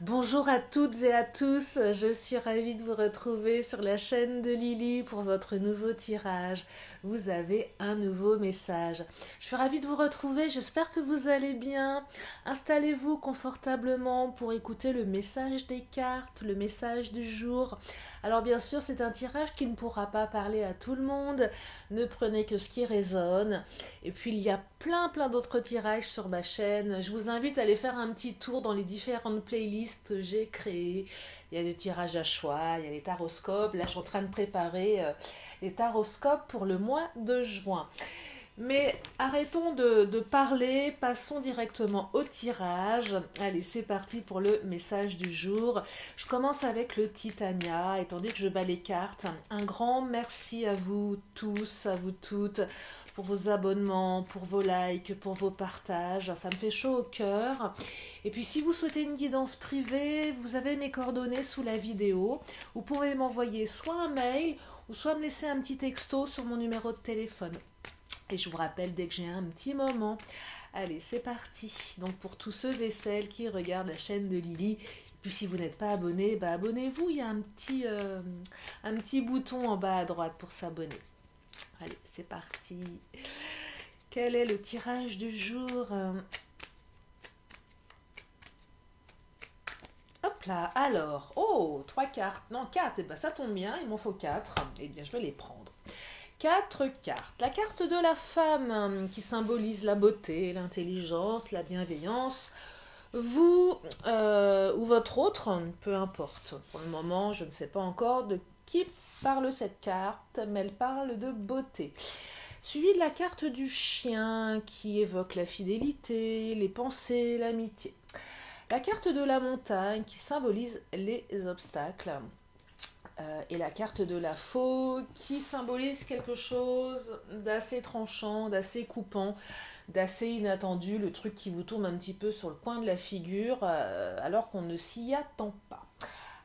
Bonjour à toutes et à tous, je suis ravie de vous retrouver sur la chaîne de Lily pour votre nouveau tirage. Vous avez un nouveau message. Je suis ravie de vous retrouver, j'espère que vous allez bien. Installez-vous confortablement pour écouter le message des cartes, le message du jour. Alors bien sûr, c'est un tirage qui ne pourra pas parler à tout le monde. Ne prenez que ce qui résonne. Et puis il y a plein d'autres tirages sur ma chaîne. Je vous invite à aller faire un petit tour dans les différentes playlists que j'ai créées. Il y a des tirages à choix, il y a les taroscopes. Là, je suis en train de préparer les taroscopes pour le mois de juin. Mais arrêtons de parler, passons directement au tirage. Allez, c'est parti pour le message du jour. Je commence avec le Titania, étant donné que je bats les cartes. Un grand merci à vous tous, à vous toutes, pour vos abonnements, pour vos likes, pour vos partages. Ça me fait chaud au cœur. Et puis si vous souhaitez une guidance privée, vous avez mes coordonnées sous la vidéo. Vous pouvez m'envoyer soit un mail ou soit me laisser un petit texto sur mon numéro de téléphone. Et je vous rappelle dès que j'ai un petit moment. Allez, c'est parti. Donc pour tous ceux et celles qui regardent la chaîne de Lily, puis si vous n'êtes pas abonné, bah abonnez-vous. Il y a un petit bouton en bas à droite pour s'abonner. Allez, c'est parti. Quel est le tirage du jour? Hop là, alors, oh, 3 cartes, non 4, et ben ça tombe bien, il m'en faut 4, et bien je vais les prendre. 4 cartes. La carte de la femme qui symbolise la beauté, l'intelligence, la bienveillance. Vous ou votre autre, peu importe. Pour le moment, je ne sais pas encore de qui parle cette carte, mais elle parle de beauté. Suivi de la carte du chien qui évoque la fidélité, les pensées, l'amitié. La carte de la montagne qui symbolise les obstacles. Et la carte de la faux qui symbolise quelque chose d'assez tranchant, d'assez coupant, d'assez inattendu, le truc qui vous tourne un petit peu sur le coin de la figure alors qu'on ne s'y attend pas.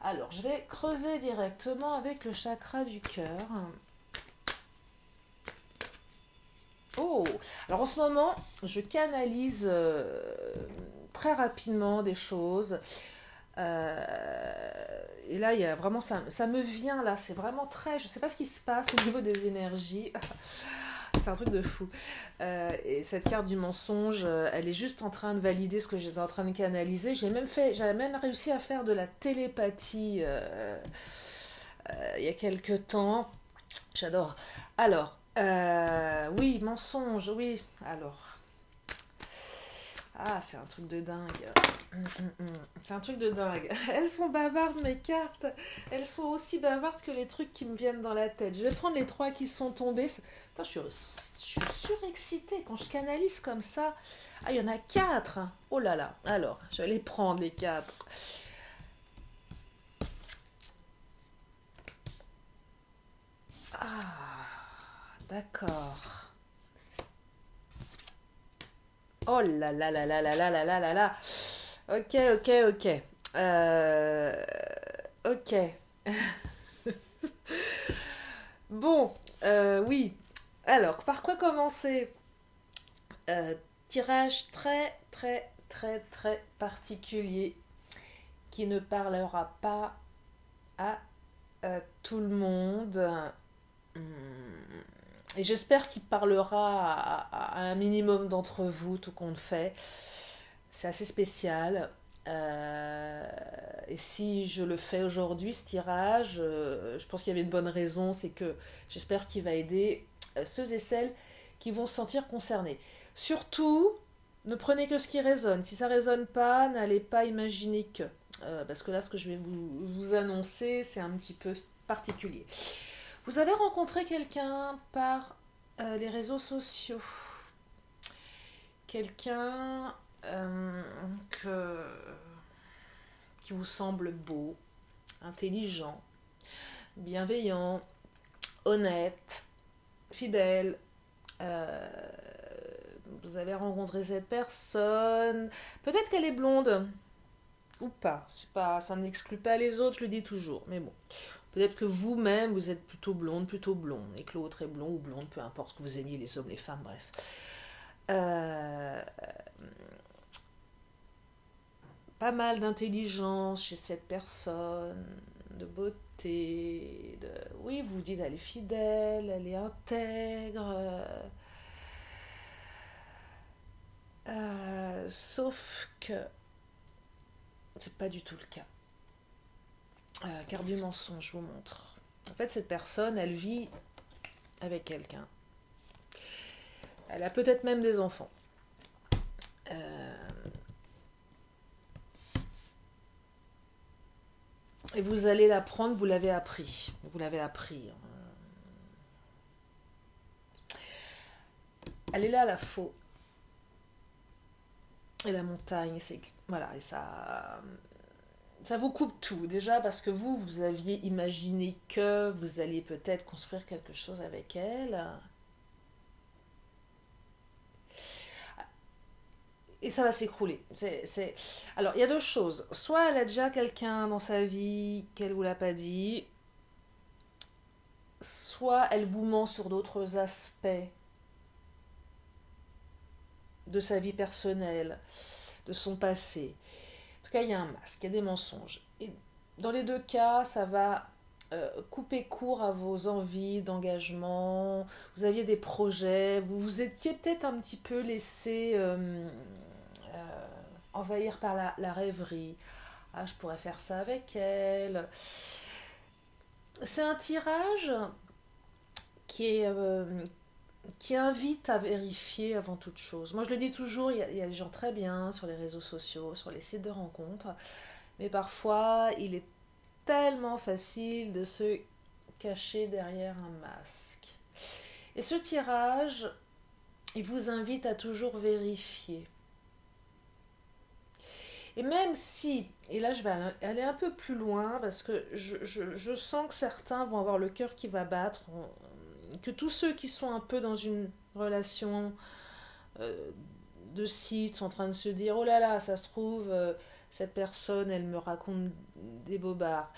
Alors, je vais creuser directement avec le chakra du cœur. Oh, alors en ce moment, je canalise très rapidement des choses. Et là, il y a vraiment ça me vient là, c'est vraiment très, je sais pas ce qui se passe au niveau des énergies, c'est un truc de fou. Et cette carte du mensonge, elle est juste en train de valider ce que j'étais en train de canaliser. J'avais même réussi à faire de la télépathie il y a quelques temps. J'adore. Alors, oui, mensonge, oui. Alors. Ah, c'est un truc de dingue. C'est un truc de dingue. Elles sont bavardes, mes cartes. Elles sont aussi bavardes que les trucs qui me viennent dans la tête. Je vais prendre les 3 qui sont tombés. Putain, je suis surexcitée quand je canalise comme ça. Ah, il y en a 4. Oh là là. Alors, je vais les prendre, les 4. Ah, d'accord. Oh là là là là là là là là là là. Ok, ok, ok. Euh, ok. Bon, oui. Alors, par quoi commencer? Euh, Tirage très particulier qui ne parlera pas à tout le monde. Hum, Et j'espère qu'il parlera à un minimum d'entre vous, tout compte fait. C'est assez spécial. Et si je le fais aujourd'hui, ce tirage, je pense qu'il y avait une bonne raison, c'est que j'espère qu'il va aider ceux et celles qui vont se sentir concernés. Surtout, ne prenez que ce qui résonne. Si ça ne résonne pas, n'allez pas imaginer que. Parce que là, ce que je vais vous annoncer, c'est un petit peu particulier. Vous avez rencontré quelqu'un par les réseaux sociaux. Quelqu'un que, qui vous semble beau, intelligent, bienveillant, honnête, fidèle. Vous avez rencontré cette personne. Peut-être qu'elle est blonde ou pas. C'est pas, ça n'exclut pas les autres, je le dis toujours. Mais bon, peut-être que vous-même, vous êtes plutôt blonde, et que l'autre est blond ou blonde, peu importe ce que vous aimiez, les hommes, les femmes, bref. pas mal d'intelligence chez cette personne, de beauté, oui, vous vous dites elle est fidèle, elle est intègre, sauf que c'est pas du tout le cas. Carte du mensonge, je vous montre. En fait, cette personne, elle vit avec quelqu'un. Elle a peut-être même des enfants. Et vous allez l'apprendre, vous l'avez appris. Vous l'avez appris. Elle est là, la faux. Et la montagne, c'est... Voilà, et ça vous coupe tout. Déjà parce que vous aviez imaginé que vous alliez peut-être construire quelque chose avec elle. Et ça va s'écrouler. Alors, il y a deux choses. Soit elle a déjà quelqu'un dans sa vie qu'elle ne vous l'a pas dit, soit elle vous ment sur d'autres aspects de sa vie personnelle, de son passé. En tout cas, il y a un masque, il y a des mensonges. Et dans les deux cas, ça va couper court à vos envies d'engagement. Vous aviez des projets, vous vous étiez peut-être un petit peu laissé envahir par la rêverie. Ah, je pourrais faire ça avec elle. C'est un tirage qui invite à vérifier avant toute chose. Moi, je le dis toujours, il y a des gens très bien sur les réseaux sociaux, sur les sites de rencontres, mais parfois, il est tellement facile de se cacher derrière un masque. Et ce tirage, il vous invite à toujours vérifier. Et même si, et là je vais aller un peu plus loin, parce que je sens que certains vont avoir le cœur qui va battre, que tous ceux qui sont un peu dans une relation de site sont en train de se dire, oh là là, ça se trouve, cette personne, elle me raconte des bobards.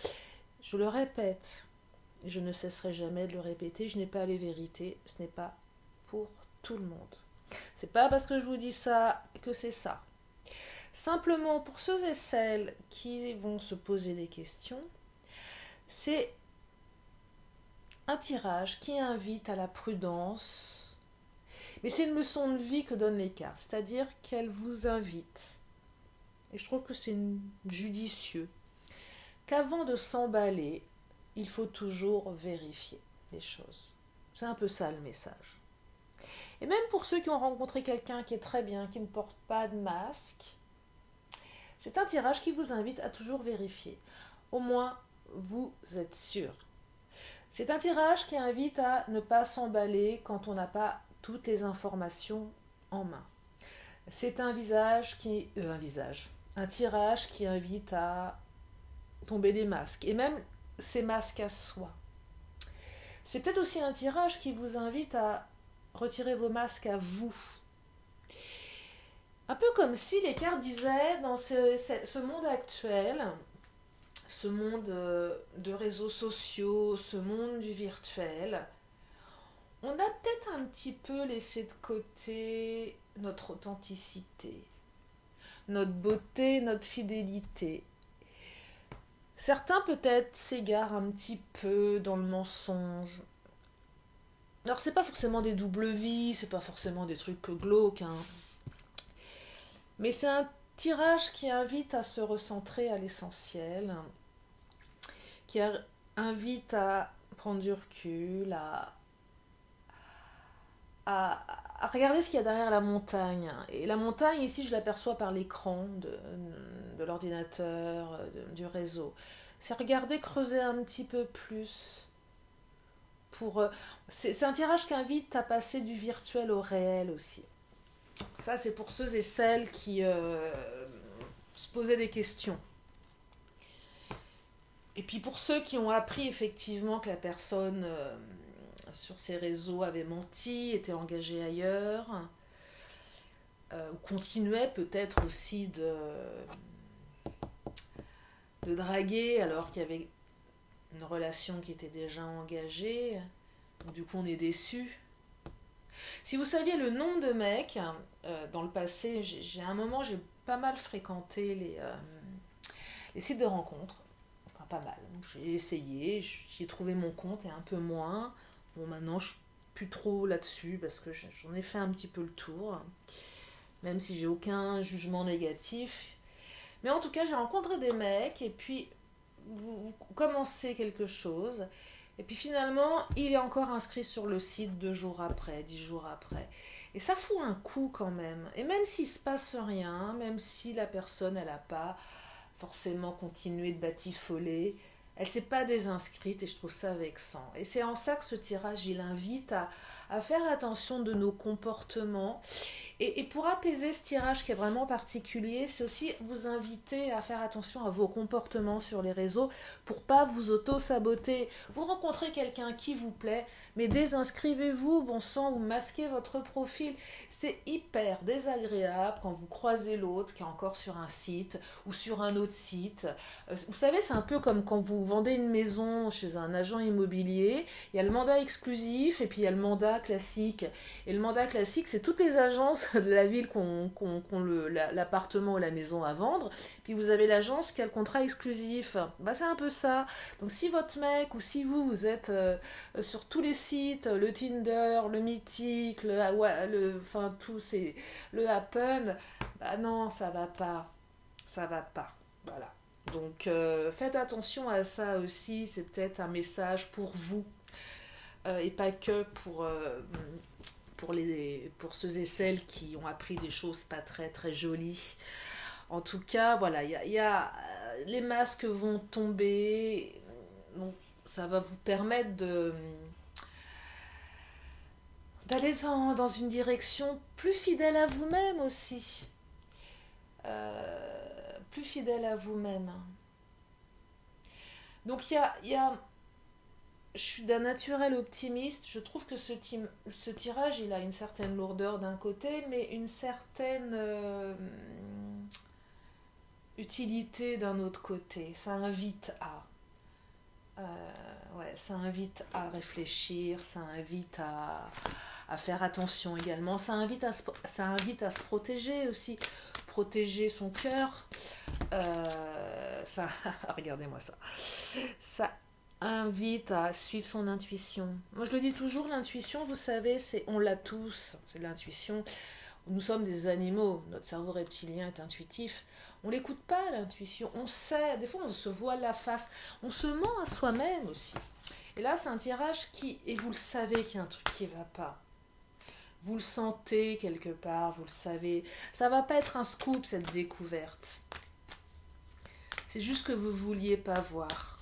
Je le répète, je ne cesserai jamais de le répéter, je n'ai pas les vérités, ce n'est pas pour tout le monde. C'est pas parce que je vous dis ça que c'est ça. Simplement, pour ceux et celles qui vont se poser des questions, c'est un tirage qui invite à la prudence, mais c'est une leçon de vie que donne les cartes, c'est-à-dire qu'elle vous invite, et je trouve que c'est judicieux, qu'avant de s'emballer, il faut toujours vérifier les choses. C'est un peu ça le message. Et même pour ceux qui ont rencontré quelqu'un qui est très bien, qui ne porte pas de masque, c'est un tirage qui vous invite à toujours vérifier. Au moins, vous êtes sûr. C'est un tirage qui invite à ne pas s'emballer quand on n'a pas toutes les informations en main. C'est un tirage qui invite à tomber les masques, et même ces masques à soi. C'est peut-être aussi un tirage qui vous invite à retirer vos masques à vous. Un peu comme si les cartes disaient, dans ce monde actuel, ce monde de réseaux sociaux, ce monde du virtuel, on a peut-être un petit peu laissé de côté notre authenticité, notre beauté, notre fidélité. Certains peut-être s'égarent un petit peu dans le mensonge. Alors c'est pas forcément des doubles vies, c'est pas forcément des trucs glauques, hein. Mais c'est un tirage qui invite à se recentrer à l'essentiel, qui invite à prendre du recul, à regarder ce qu'il y a derrière la montagne. Et la montagne, ici, je l'aperçois par l'écran de l'ordinateur, du réseau. C'est regarder, creuser un petit peu plus. C'est un tirage qui invite à passer du virtuel au réel aussi. Ça, c'est pour ceux et celles qui se posaient des questions. Et puis pour ceux qui ont appris effectivement que la personne sur ces réseaux avait menti, était engagée ailleurs, ou continuait peut-être aussi de draguer alors qu'il y avait une relation qui était déjà engagée. Du coup, on est déçu. Si vous saviez le nombre de mecs, dans le passé, j'ai pas mal fréquenté des sites de rencontres. Enfin, pas mal. J'ai essayé, j'y ai trouvé mon compte et un peu moins. Bon, maintenant, je suis plus trop là-dessus parce que j'en ai fait un petit peu le tour. Même si j'ai aucun jugement négatif. Mais en tout cas, j'ai rencontré des mecs et puis vous commencez quelque chose. Et puis finalement, il est encore inscrit sur le site 2 jours après, 10 jours après. Et ça fout un coup quand même. Et même s'il se passe rien, même si la personne, elle n'a pas forcément continué de batifoler, elle ne s'est pas désinscrite et je trouve ça vexant. Et c'est en ça que ce tirage, il invite à faire attention de nos comportements. Et pour apaiser ce tirage qui est vraiment particulier, c'est aussi vous inviter à faire attention à vos comportements sur les réseaux pour pas vous auto-saboter. Vous rencontrez quelqu'un qui vous plaît, mais désinscrivez-vous, bon sang, ou masquez votre profil. C'est hyper désagréable quand vous croisez l'autre qui est encore sur un site ou sur un autre site. Vous savez, c'est un peu comme quand vous vendez une maison chez un agent immobilier, il y a le mandat exclusif et puis il y a le mandat classique. Et le mandat classique, c'est toutes les agences de la ville qui ont l'appartement ou la maison à vendre. Puis vous avez l'agence qui a le contrat exclusif. Bah, c'est un peu ça. Donc si votre mec ou si vous êtes sur tous les sites, le Tinder, le Mythique, enfin tout c'est le Happen, bah non, ça va pas. Ça va pas. Voilà. Donc faites attention à ça aussi. C'est peut-être un message pour vous. Et pas que pour ceux et celles qui ont appris des choses pas très très jolies. En tout cas, voilà, les masques vont tomber, donc ça va vous permettre d'aller dans une direction plus fidèle à vous-même aussi. Plus fidèle à vous-même. Donc je suis d'un naturel optimiste. Je trouve que ce tirage, il a une certaine lourdeur d'un côté, mais une certaine utilité d'un autre côté. Ça invite ça invite à réfléchir, ça invite à faire attention également. Ça invite à se protéger aussi. Protéger son cœur. Regardez-moi ça. Ça invite à suivre son intuition. Moi je le dis toujours, l'intuition, vous savez, on l'a tous, c'est de l'intuition. Nous sommes des animaux, notre cerveau reptilien est intuitif. On l'écoute pas, l'intuition, on sait, des fois on se voile la face, on se ment à soi-même aussi. Et là c'est un tirage et vous le savez qu'il y a un truc qui va pas. Vous le sentez quelque part, vous le savez. Ça va pas être un scoop cette découverte. C'est juste que vous vouliez pas voir.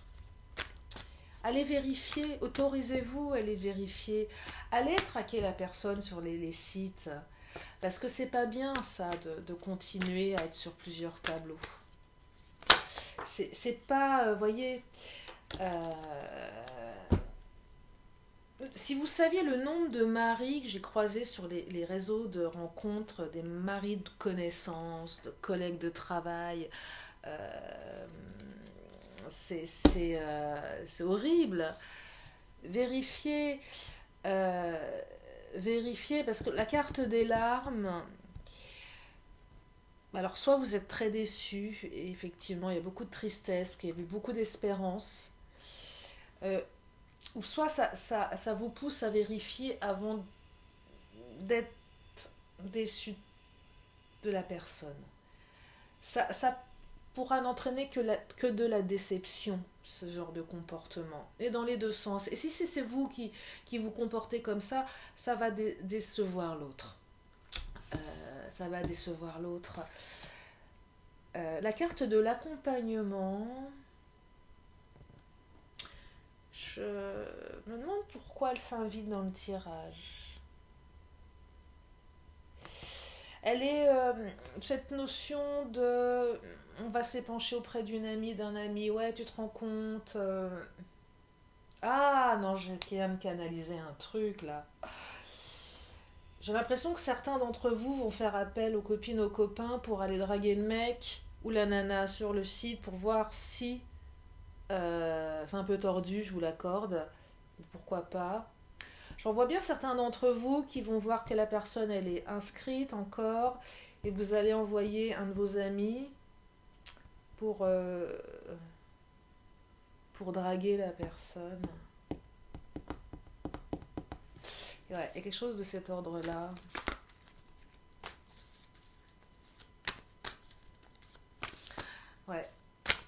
Allez vérifier, autorisez-vous à aller vérifier. Allez traquer la personne sur les sites. Parce que c'est pas bien ça de continuer à être sur plusieurs tableaux. C'est pas, voyez, si vous saviez le nombre de maris que j'ai croisés sur les réseaux de rencontres, des maris de connaissances, de collègues de travail, c'est horrible. Vérifiez, parce que la carte des larmes, alors soit vous êtes très déçu, et effectivement il y a beaucoup de tristesse, parce qu'il y a eu beaucoup d'espérance, ou soit ça vous pousse à vérifier avant d'être déçu de la personne. Ça pourra n'entraîner que de la déception, ce genre de comportement, et dans les deux sens. Et si c'est vous qui vous comportez comme ça va décevoir l'autre. Ça va décevoir l'autre. La carte de l'accompagnement, je me demande pourquoi elle s'invite dans le tirage. Elle est cette notion de on va s'épancher auprès d'une amie, d'un ami, ouais, tu te rends compte, ah non, je viens de canaliser un truc là. J'ai l'impression que certains d'entre vous vont faire appel aux copines, aux copains pour aller draguer le mec ou la nana sur le site pour voir si c'est un peu tordu, je vous l'accorde, pourquoi pas. J'en vois bien certains d'entre vous qui vont voir que la personne elle est inscrite encore et vous allez envoyer un de vos amis pour draguer la personne. Et ouais, il y a quelque chose de cet ordre-là. Ouais,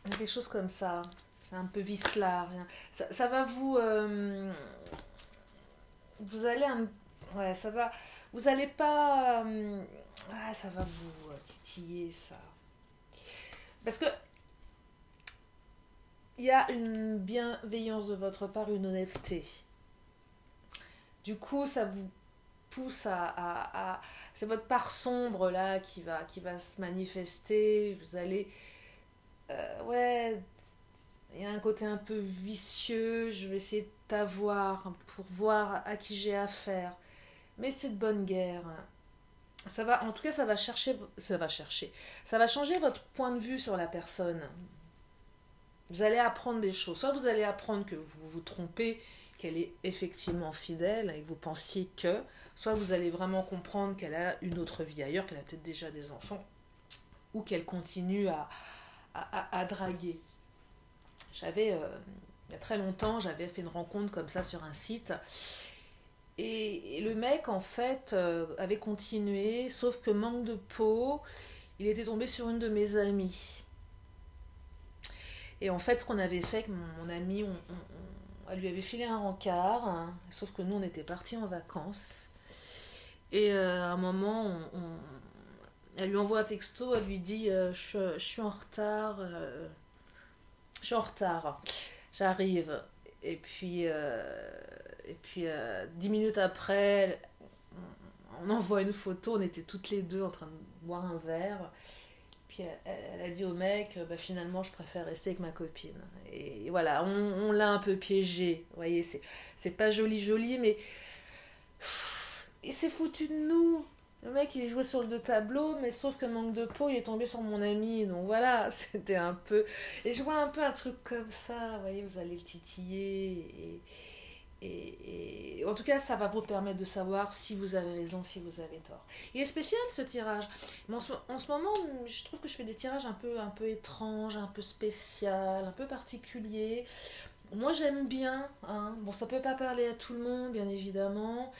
il y a quelque chose comme ça. C'est un peu vicelard. Ça va vous... vous allez... ouais, ça va... Vous allez pas... ça va vous titiller, ça. Parce que il y a une bienveillance de votre part, une honnêteté. Du coup, ça vous pousse c'est votre part sombre là qui va se manifester. Vous allez... ouais, il y a un côté un peu vicieux. Je vais essayer de t'avoir pour voir à qui j'ai affaire. Mais c'est de bonne guerre. Ça va, en tout cas, ça va changer votre point de vue sur la personne. Vous allez apprendre des choses. Soit vous allez apprendre que vous vous trompez, qu'elle est effectivement fidèle et que vous pensiez que, soit vous allez vraiment comprendre qu'elle a une autre vie ailleurs, qu'elle a peut-être déjà des enfants, ou qu'elle continue à draguer. Il y a très longtemps, j'avais fait une rencontre comme ça sur un site, et le mec, en fait, avait continué, sauf que manque de peau, il était tombé sur une de mes amies. Et en fait, ce qu'on avait fait avec mon ami, elle lui avait filé un rencard, hein, sauf que nous, on était partis en vacances. Et à un moment, elle lui envoie un texto, elle lui dit je suis en retard, j'arrive. Et puis 10 minutes après, on envoie une photo, on était toutes les deux en train de boire un verre. Puis elle a dit au mec, finalement je préfère rester avec ma copine. Et voilà, on l'a un peu piégé. Vous voyez, c'est pas joli, mais il s'est foutu de nous. Le mec il jouait sur le deux tableaux, mais sauf que manque de peau, il est tombé sur mon ami. Donc voilà, c'était un peu... Et je vois un peu un truc comme ça, vous voyez, vous allez le titiller. Et en tout cas, ça va vous permettre de savoir si vous avez raison, si vous avez tort. Il est spécial ce tirage. Mais en ce moment, je trouve que je fais des tirages un peu étranges, un peu spécial, un peu particuliers. Moi, j'aime bien. Hein. Bon, ça peut pas parler à tout le monde, bien évidemment.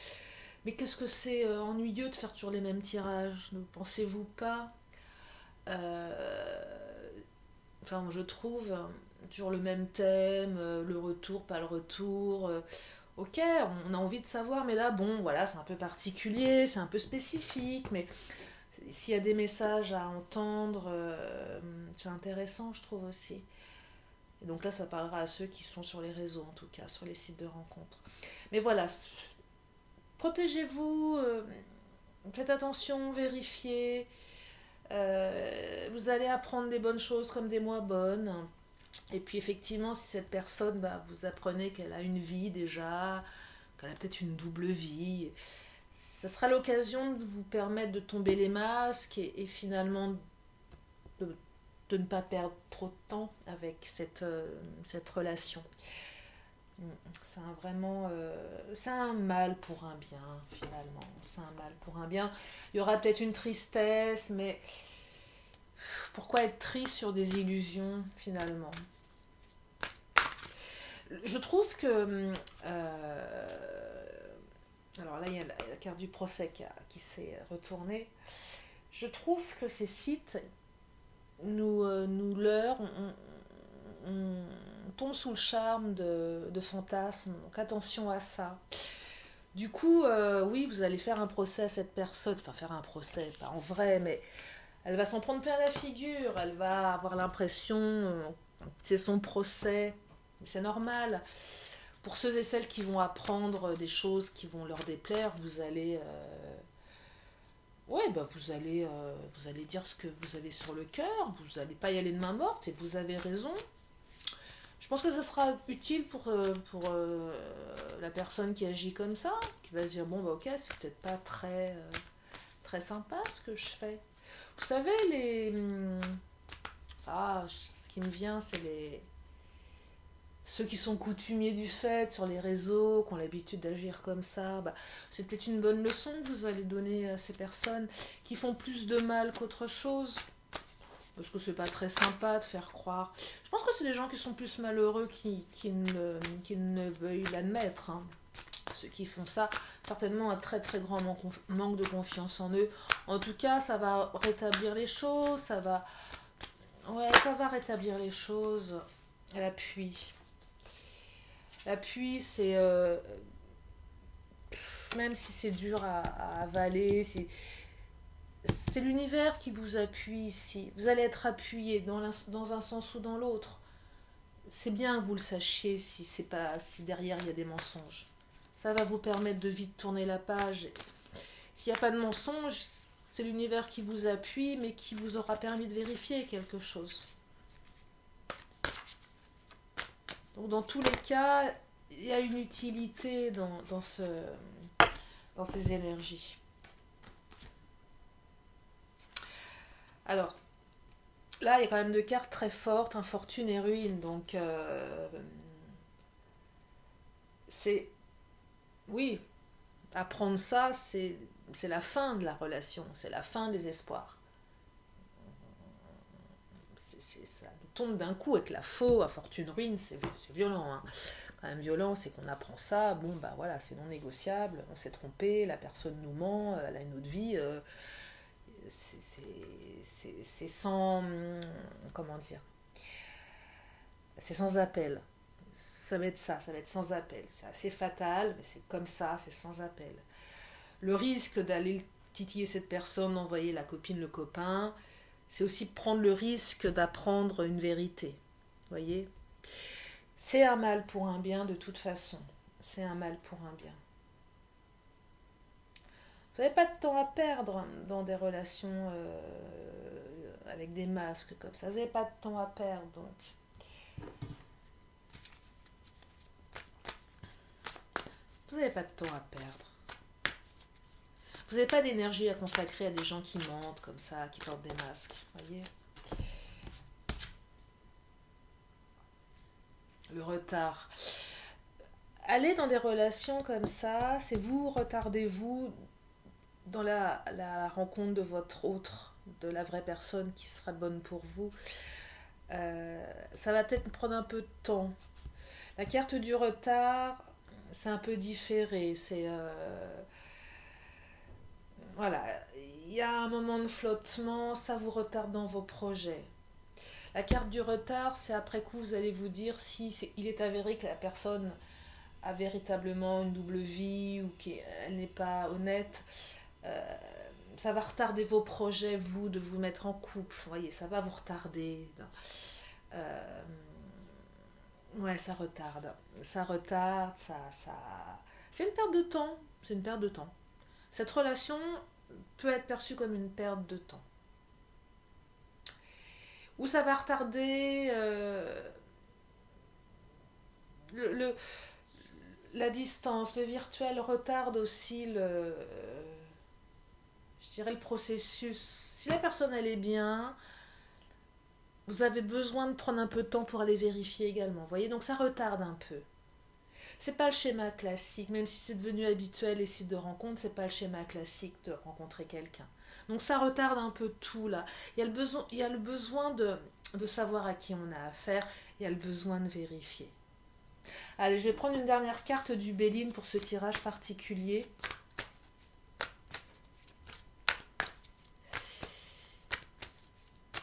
Mais qu'est-ce que c'est ennuyeux de faire toujours les mêmes tirages, ne pensez-vous pas Enfin, je trouve toujours le même thème, le retour, pas le retour. Ok, on a envie de savoir, mais là, bon, voilà, c'est un peu particulier, c'est un peu spécifique, mais s'il y a des messages à entendre, c'est intéressant, je trouve aussi. Et donc là, ça parlera à ceux qui sont sur les réseaux, en tout cas, sur les sites de rencontres. Mais voilà, protégez-vous, faites attention, vérifiez. Vous allez apprendre des bonnes choses comme des moins bonnes. Et puis effectivement, si cette personne, vous apprenez qu'elle a une vie déjà, qu'elle a peut-être une double vie, ça sera l'occasion de vous permettre de tomber les masques et finalement de ne pas perdre trop de temps avec cette relation. C'est un mal pour un bien, finalement. C'est un mal pour un bien. Il y aura peut-être une tristesse, mais pourquoi être triste sur des illusions, finalement? Je trouve que... alors là, il y a la carte du procès qui s'est retournée. Je trouve que ces sites nous leurrent, on tombe sous le charme de fantasmes, donc attention à ça. Du coup, oui, vous allez faire un procès à cette personne, enfin faire un procès, pas en vrai, mais elle va s'en prendre plein la figure, elle va avoir l'impression que c'est son procès, c'est normal. Pour ceux et celles qui vont apprendre des choses qui vont leur déplaire, vous allez... vous allez dire ce que vous avez sur le cœur, vous n'allez pas y aller de main morte, et vous avez raison. Je pense que ça sera utile pour la personne qui agit comme ça, qui va se dire, bon, ok, c'est peut-être pas très sympa ce que je fais. Vous savez, ce qui me vient, c'est ceux qui sont coutumiers du fait sur les réseaux, qui ont l'habitude d'agir comme ça. C'est peut-être une bonne leçon que vous allez donner à ces personnes qui font plus de mal qu'autre chose. Parce que c'est pas très sympa de faire croire. Je pense que c'est des gens qui sont plus malheureux qui ne veuillent l'admettre, hein. Ceux qui font ça, certainement un très très grand manque de confiance en eux. En tout cas, ça va rétablir les choses, ouais, ça va rétablir les choses. L'appui. L'appui, c'est... même si c'est dur à avaler, c'est l'univers qui vous appuie ici. Vous allez être appuyé dans un sens ou dans l'autre. C'est bien que vous le sachiez si derrière il y a des mensonges. Ça va vous permettre de vite tourner la page. S'il n'y a pas de mensonges, c'est l'univers qui vous appuie, mais qui vous aura permis de vérifier quelque chose. Donc dans tous les cas, il y a une utilité dans ces énergies. Alors, là, il y a quand même deux cartes très fortes, fortune et ruine. Donc, c'est... Oui, apprendre ça, c'est la fin de la relation, c'est la fin des espoirs. Ça tombe d'un coup avec la faux, à fortune ruine, c'est violent, hein. Quand même violent, c'est qu'on apprend ça, bon bah voilà, c'est non négociable, on s'est trompé, la personne nous ment, elle a une autre vie, c'est sans, comment dire, c'est sans appel. Ça va être sans appel, c'est assez fatal, mais c'est comme ça, c'est sans appel. Le risque d'aller titiller cette personne, d'envoyer la copine, le copain, c'est aussi prendre le risque d'apprendre une vérité. Vous voyez ? C'est un mal pour un bien de toute façon. C'est un mal pour un bien. Vous n'avez pas de temps à perdre dans des relations avec des masques comme ça. Vous n'avez pas de temps à perdre, donc. Vous n'avez pas de temps à perdre. Vous n'avez pas d'énergie à consacrer à des gens qui mentent comme ça, qui portent des masques. Voyez ? Le retard. Aller dans des relations comme ça, c'est vous retardez-vous dans la rencontre de votre autre, de la vraie personne qui sera bonne pour vous. Ça va peut-être prendre un peu de temps. La carte du retard, c'est un peu différé. C'est... voilà, il y a un moment de flottement, ça vous retarde dans vos projets. La carte du retard, c'est après coup, vous allez vous dire si il est avéré que la personne a véritablement une double vie ou qu'elle n'est pas honnête. Ça va retarder vos projets, vous, de vous mettre en couple. Vous voyez, ça va vous retarder. Ouais, ça retarde. Ça retarde, c'est une perte de temps. C'est une perte de temps. Cette relation peut être perçue comme une perte de temps. Ou ça va retarder la distance. Le virtuel retarde aussi je dirais le processus. Si la personne elle est bien, vous avez besoin de prendre un peu de temps pour aller vérifier également. Vous voyez, donc ça retarde un peu. C'est pas le schéma classique, même si c'est devenu habituel les sites de rencontres, c'est pas le schéma classique de rencontrer quelqu'un. Donc ça retarde un peu tout là. Il y a le besoin de savoir à qui on a affaire, il y a le besoin de vérifier. Allez, je vais prendre une dernière carte du Béline pour ce tirage particulier.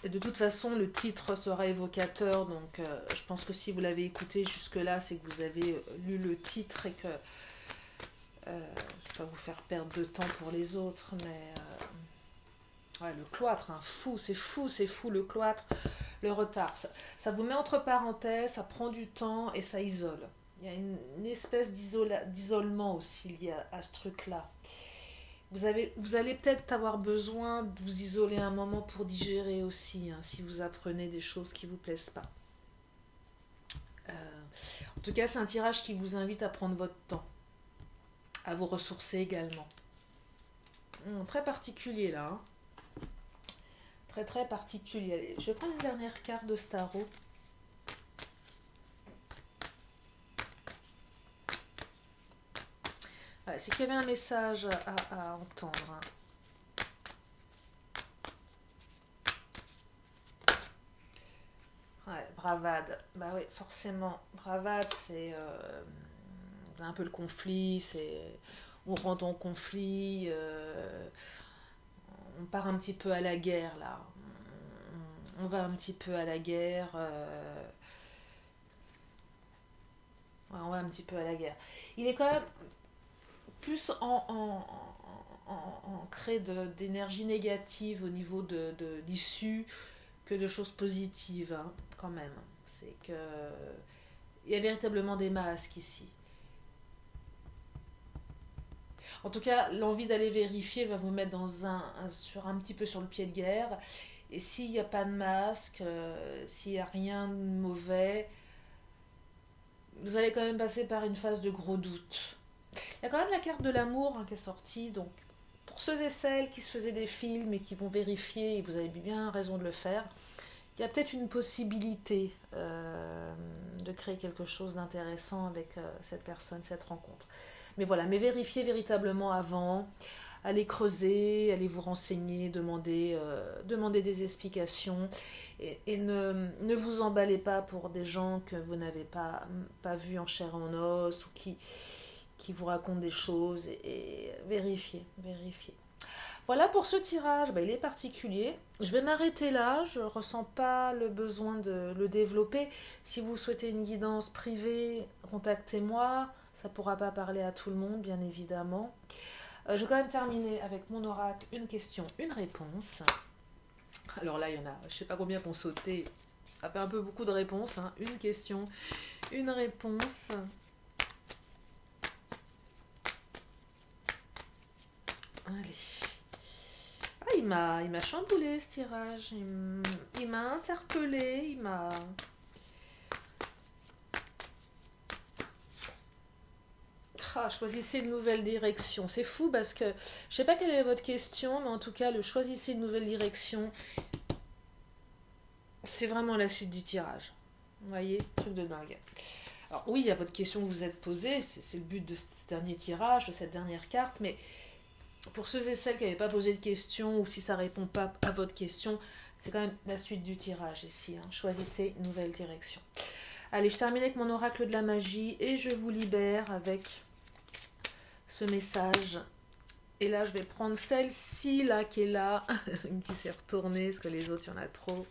Et de toute façon, le titre sera évocateur, donc je pense que si vous l'avez écouté jusque-là, c'est que vous avez lu le titre et que je ne vais pas vous faire perdre de temps pour les autres, mais ouais, le cloître, hein, c'est fou le cloître, le retard. Ça vous met entre parenthèses, ça prend du temps et ça isole. Il y a une espèce d'isolement aussi lié à ce truc-là. Vous allez peut-être avoir besoin de vous isoler un moment pour digérer aussi, hein, si vous apprenez des choses qui ne vous plaisent pas. En tout cas, c'est un tirage qui vous invite à prendre votre temps, à vous ressourcer également. Très particulier là. Hein. Très très particulier. Allez, je vais prendre une dernière carte de Starot. Ouais, c'est qu'il y avait un message à entendre. Hein. bravade. Bah oui, forcément. Bravade, c'est un peu le conflit, c'est on rentre en conflit, on part un petit peu à la guerre là. On va un petit peu à la guerre. Ouais, on va un petit peu à la guerre. Il est quand même plus ancré d'énergie négative au niveau d'issue que de choses positives, hein, quand même. C'est que il y a véritablement des masques ici. En tout cas, l'envie d'aller vérifier va vous mettre sur un petit peu sur le pied de guerre. Et s'il n'y a pas de masque, s'il n'y a rien de mauvais, vous allez quand même passer par une phase de gros doute. Il y a quand même la carte de l'amour, hein, qui est sortie. Donc, pour ceux et celles qui se faisaient des films et qui vont vérifier, et vous avez bien raison de le faire, il y a peut-être une possibilité de créer quelque chose d'intéressant avec cette personne, cette rencontre. Mais voilà, mais vérifiez véritablement avant, allez creuser, allez vous renseigner, demander des explications et ne vous emballez pas pour des gens que vous n'avez pas vus en chair et en os ou qui vous racontent des choses et vérifiez. Voilà pour ce tirage, il est particulier. Je vais m'arrêter là, je ne ressens pas le besoin de le développer. Si vous souhaitez une guidance privée, contactez-moi. Ça ne pourra pas parler à tout le monde, bien évidemment. Je vais quand même terminer avec mon oracle, une question, une réponse. Alors là, il y en a, je ne sais pas combien qu'on sauté. Ça fait un peu beaucoup de réponses, hein. Une question, une réponse. Allez. Ah, il m'a chamboulé ce tirage. Il m'a interpellé, il m'a... Ah, choisissez une nouvelle direction. C'est fou parce que je sais pas quelle est votre question, mais en tout cas, le choisissez une nouvelle direction, c'est vraiment la suite du tirage. Vous voyez, truc de dingue. Alors oui, il y a votre question que vous êtes posée, c'est le but de ce dernier tirage, de cette dernière carte, mais pour ceux et celles qui n'avaient pas posé de question ou si ça ne répond pas à votre question, c'est quand même la suite du tirage ici. Hein. Choisissez une nouvelle direction. Allez, je termine avec mon oracle de la magie et je vous libère avec ce message. Et là, je vais prendre celle-ci là qui est là, qui s'est retournée, parce que les autres, il y en a trop.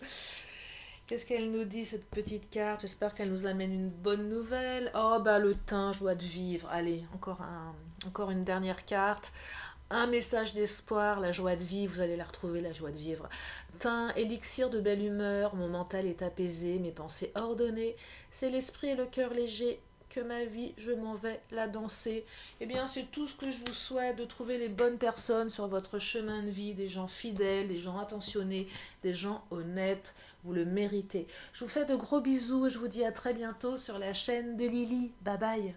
Qu'est-ce qu'elle nous dit, cette petite carte? J'espère qu'elle nous amène une bonne nouvelle. Oh, le teint, joie de vivre. Allez, encore une dernière carte. Un message d'espoir, la joie de vivre, vous allez la retrouver, la joie de vivre. Teint, élixir de belle humeur, mon mental est apaisé, mes pensées ordonnées, c'est l'esprit et le cœur léger, que ma vie, je m'en vais la danser. Eh bien, c'est tout ce que je vous souhaite, de trouver les bonnes personnes sur votre chemin de vie, des gens fidèles, des gens attentionnés, des gens honnêtes, vous le méritez. Je vous fais de gros bisous et je vous dis à très bientôt sur la chaîne de Lily. Bye bye.